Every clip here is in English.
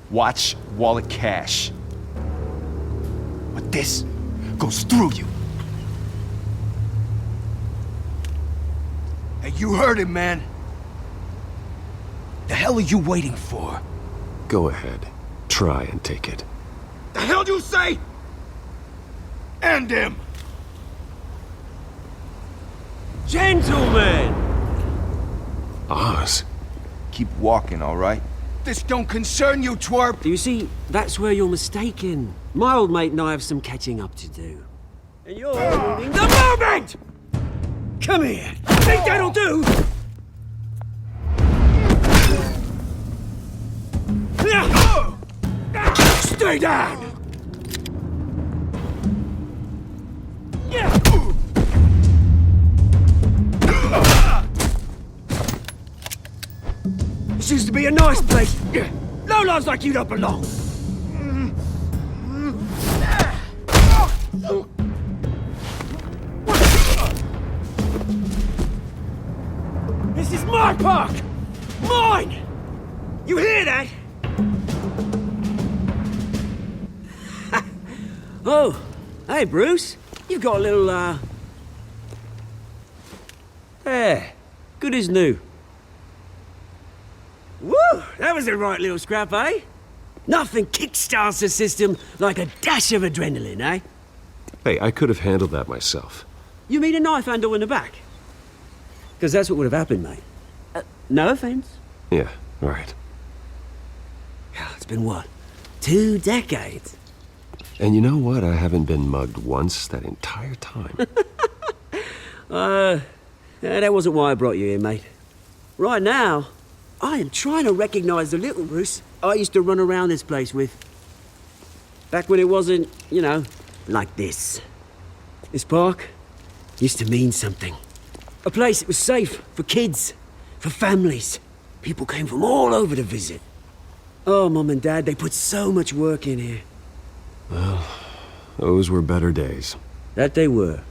Watch, wallet, cash. But this goes through you. Hey, you heard him, man. The hell are you waiting for? Go ahead. Try and take it. The hell do you say? End him! Gentlemen! Oz. Keep walking, all right? This don't concern you, twerp! You see, that's where you're mistaken. My old mate and I have some catching up to do. And you're ruining the moment! Come here! Think that'll do? Stay down! This used to be a nice place. Lowlifes like you don't belong. This is my park! Mine! You hear that? Oh, hey Bruce. You've got a little, There. Good as new. Woo! That was a right little scrap, eh? Nothing kickstarts the system like a dash of adrenaline, eh? Hey, I could have handled that myself. You mean a knife handle in the back? Because that's what would have happened, mate. No offense. Yeah, right. Yeah, it's been what? 2 decades? And you know what? I haven't been mugged once that entire time. That wasn't why I brought you here, mate. Right now, I am trying to recognize the little Bruce I used to run around this place with. Back when it wasn't, you know, like this. This park used to mean something. A place that was safe for kids, for families. People came from all over to visit. Oh, Mum and Dad, they put so much work in here. Well, those were better days. That they were.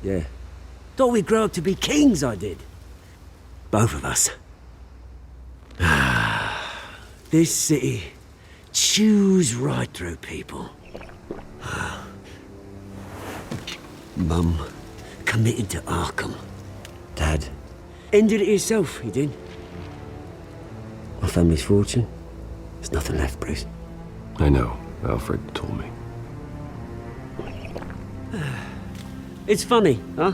Yeah. Thought we'd grow up to be kings, I did. Both of us. This city chews right through people. Mum committed to Arkham. Dad ended it himself, he did. My family's fortune, there's nothing left, Bruce. I know. Alfred told me. It's funny, huh?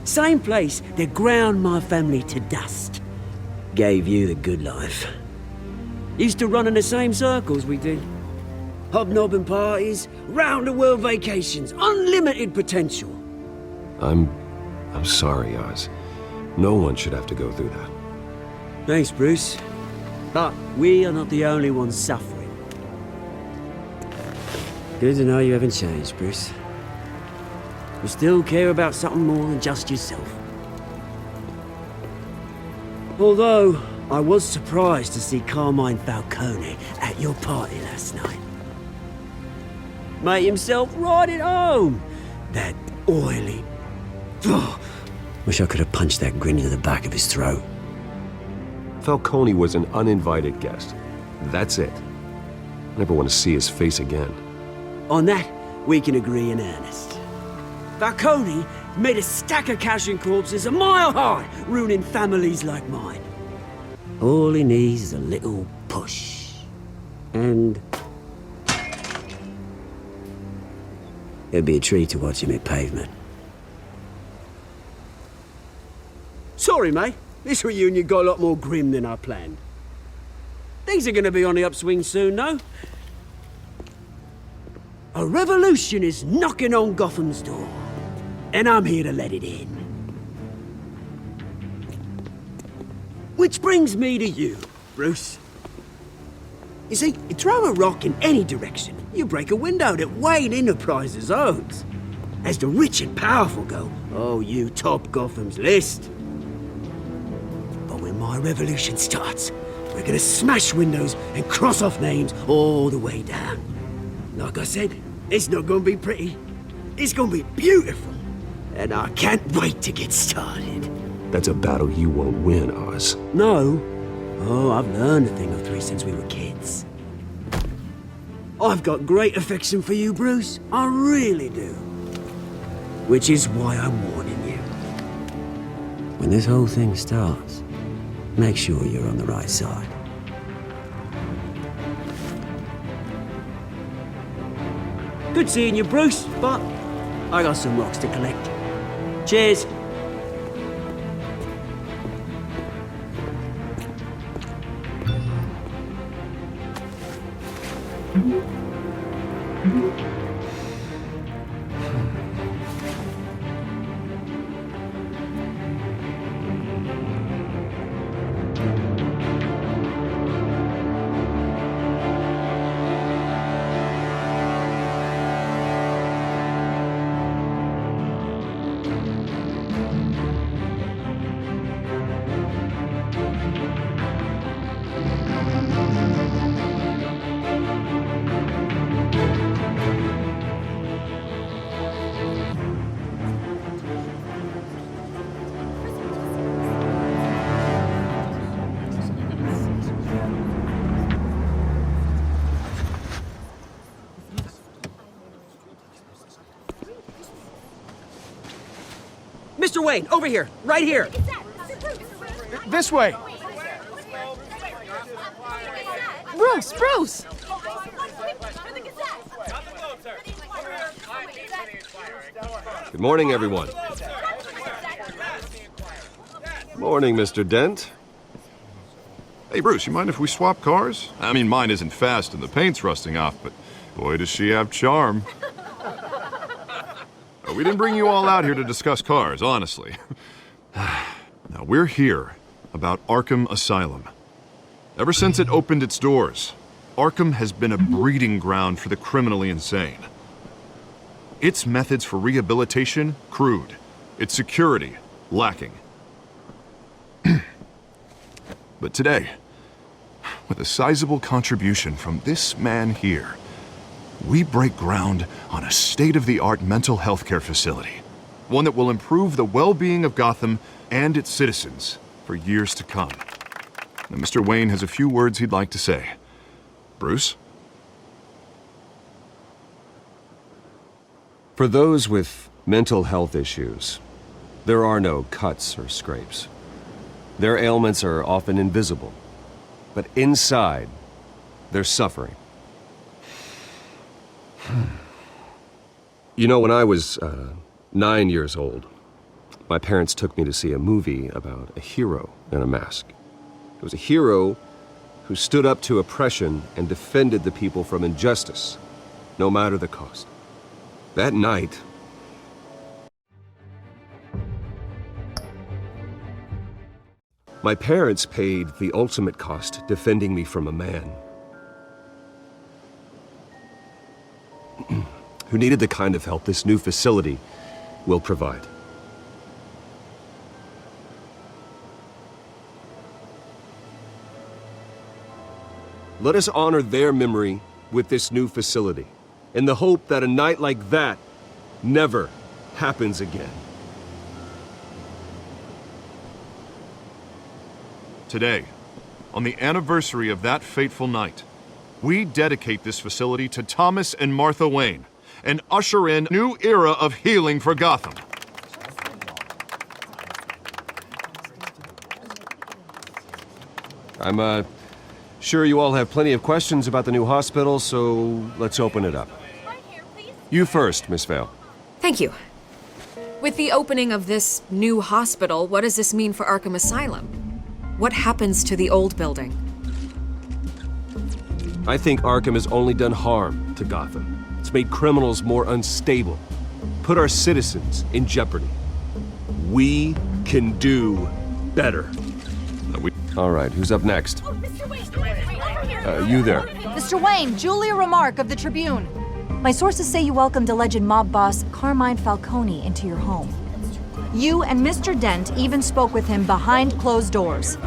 Same place that ground my family to dust. Gave you the good life. Used to run in the same circles we did. Hobnobbing parties, round-the-world vacations, unlimited potential. I'm sorry, Oz. No one should have to go through that. Thanks, Bruce. But we are not the only ones suffering. Good to know you haven't changed, Bruce. You still care about something more than just yourself. Although, I was surprised to see Carmine Falcone at your party last night. Made himself right at home. That oily... Oh, wish I could have punched that grin into the back of his throat. Falcone was an uninvited guest. That's it. Never want to see his face again. On that, we can agree in earnest. Falcone made a stack of cash and corpses a mile high, ruining families like mine. All he needs is a little push. And... it'd be a treat to watch him hit pavement. Sorry, mate. This reunion got a lot more grim than I planned. Things are gonna be on the upswing soon, though. A revolution is knocking on Gotham's door. And I'm here to let it in. Which brings me to you, Bruce. You see, you throw a rock in any direction, you break a window that Wayne Enterprises owns. As the rich and powerful go, oh, you top Gotham's list. But when my revolution starts, we're gonna smash windows and cross off names all the way down. Like I said, it's not gonna be pretty. It's gonna be beautiful. And I can't wait to get started. That's a battle you won't win, Oz. No, Oh, I've learned a thing or three since we were kids. I've got great affection for you, Bruce. I really do. Which is why I'm warning you. When this whole thing starts, make sure you're on the right side. Good seeing you, Bruce, but I got some rocks to collect. Cheers. Mr. Wayne, over here, right here. This way. Bruce, Bruce! Good morning, everyone. Morning, Mr. Dent. Hey, Bruce, you mind if we swap cars? I mean, mine isn't fast and the paint's rusting off, but boy, does she have charm. We didn't bring you all out here to discuss cars, honestly. Now, we're here about Arkham Asylum. Ever since it opened its doors, Arkham has been a breeding ground for the criminally insane. Its methods for rehabilitation, crude. Its security, lacking. But today, with a sizable contribution from this man here, we break ground on a state-of-the-art mental health care facility. One that will improve the well-being of Gotham and its citizens for years to come. Now, Mr. Wayne has a few words he'd like to say. Bruce? For those with mental health issues, there are no cuts or scrapes. Their ailments are often invisible, but inside, they're suffering. You know, when I was 9 years old, my parents took me to see a movie about a hero in a mask. It was a hero who stood up to oppression and defended the people from injustice, no matter the cost. That night, my parents paid the ultimate cost defending me from a man who needed the kind of help this new facility will provide. Let us honor their memory with this new facility, in the hope that a night like that never happens again. Today, on the anniversary of that fateful night, we dedicate this facility to Thomas and Martha Wayne and usher in a new era of healing for Gotham. I'm sure you all have plenty of questions about the new hospital, so let's open it up. You first, Miss Vale. Thank you. With the opening of this new hospital, what does this mean for Arkham Asylum? What happens to the old building? I think Arkham has only done harm to Gotham. It's made criminals more unstable, put our citizens in jeopardy. We can do better. All right, who's up next? You there. Mr. Wayne, Julia Remark of the Tribune. My sources say you welcomed alleged mob boss Carmine Falcone into your home. You and Mr. Dent even spoke with him behind closed doors.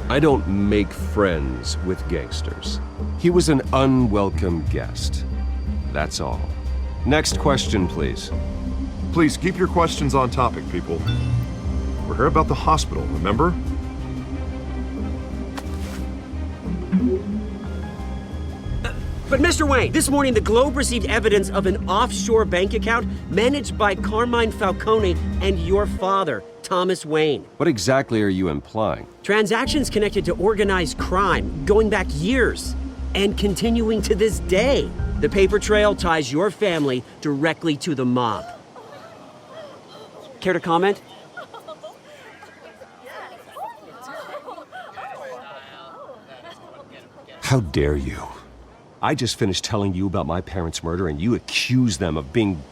I don't make friends with gangsters. He was an unwelcome guest. That's all. Next question, please. Please keep your questions on topic, people. We're here about the hospital, remember? But Mr. Wayne, this morning the Globe received evidence of an offshore bank account managed by Carmine Falcone and your father, Thomas Wayne. What exactly are you implying? Transactions connected to organized crime going back years and continuing to this day. The paper trail ties your family directly to the mob. Care to comment? How dare you? I just finished telling you about my parents' murder and you accuse them of being,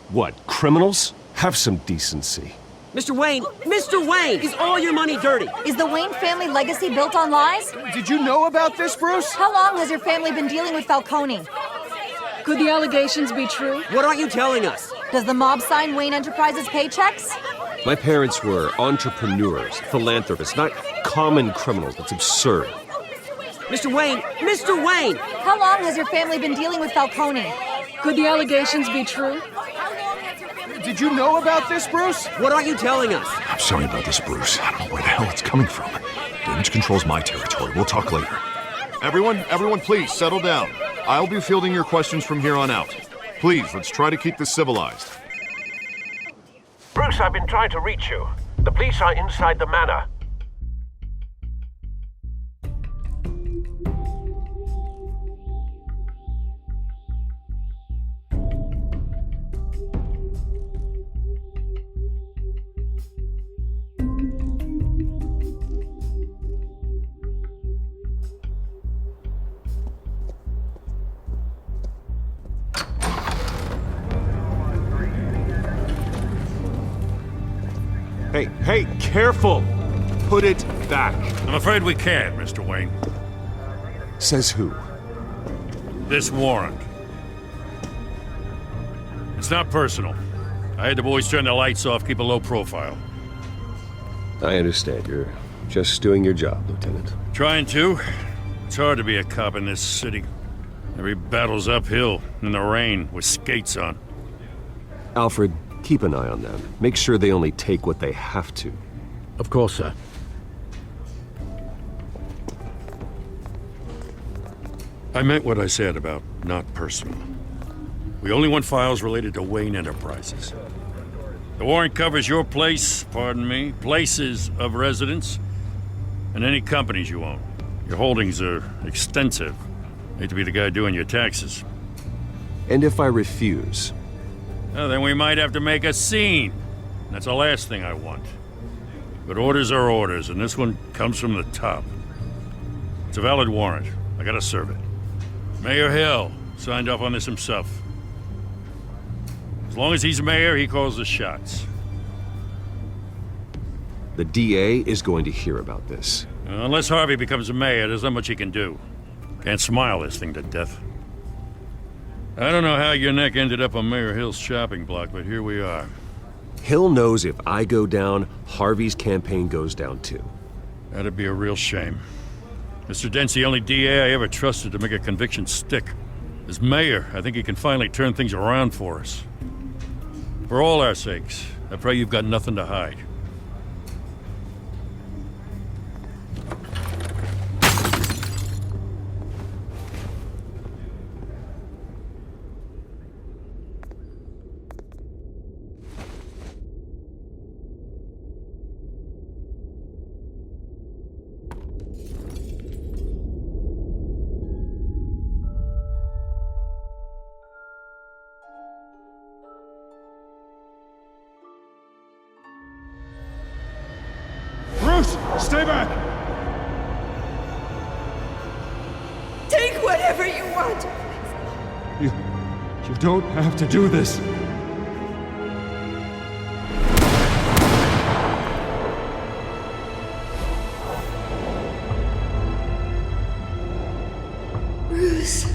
what, criminals? Have some decency. Mr. Wayne, is all your money dirty? Is the Wayne family legacy built on lies? Did you know about this, Bruce? How long has your family been dealing with Falcone? Could the allegations be true? What aren't you telling us? Does the mob sign Wayne Enterprises paychecks? My parents were entrepreneurs, philanthropists, not common criminals. That's absurd. Mr. Wayne! How long has your family been dealing with Falcone? Could the allegations be true? Did you know about this, Bruce? What aren't you telling us? I'm sorry about this, Bruce. I don't know where the hell it's coming from. Damage control's my territory. We'll talk later. Everyone, please settle down. I'll be fielding your questions from here on out. Please, let's try to keep this civilized. Bruce, I've been trying to reach you. The police are inside the manor. Hey, careful! Put it back. I'm afraid we can't, Mr. Wayne. Says who? This warrant. It's not personal. I had the boys turn the lights off, keep a low profile. I understand. You're just doing your job, Lieutenant. Trying to. It's hard to be a cop in this city. Every battle's uphill, in the rain, with skates on. Alfred, keep an eye on them. Make sure they only take what they have to. Of course, sir. I meant what I said about not personal. We only want files related to Wayne Enterprises. The warrant covers your place, pardon me, places of residence, and any companies you own. Your holdings are extensive. Hate to be the guy doing your taxes. And if I refuse? Well, then we might have to make a scene. That's the last thing I want. But orders are orders, and this one comes from the top. It's a valid warrant. I gotta serve it. Mayor Hill signed off on this himself. As long as he's mayor, he calls the shots. The DA is going to hear about this. Unless Harvey becomes a mayor, there's not much he can do. Can't smile this thing to death. I don't know how your neck ended up on Mayor Hill's shopping block, but here we are. Hill knows if I go down, Harvey's campaign goes down too. That'd be a real shame. Mr. Dent's the only DA I ever trusted to make a conviction stick. As mayor, I think he can finally turn things around for us. For all our sakes, I pray you've got nothing to hide. Bruce, stay back! Take whatever you want. You don't have to do this. Bruce.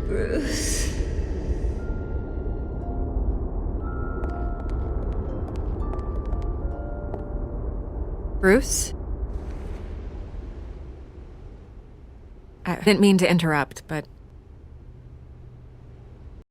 Bruce. Bruce? I didn't mean to interrupt, but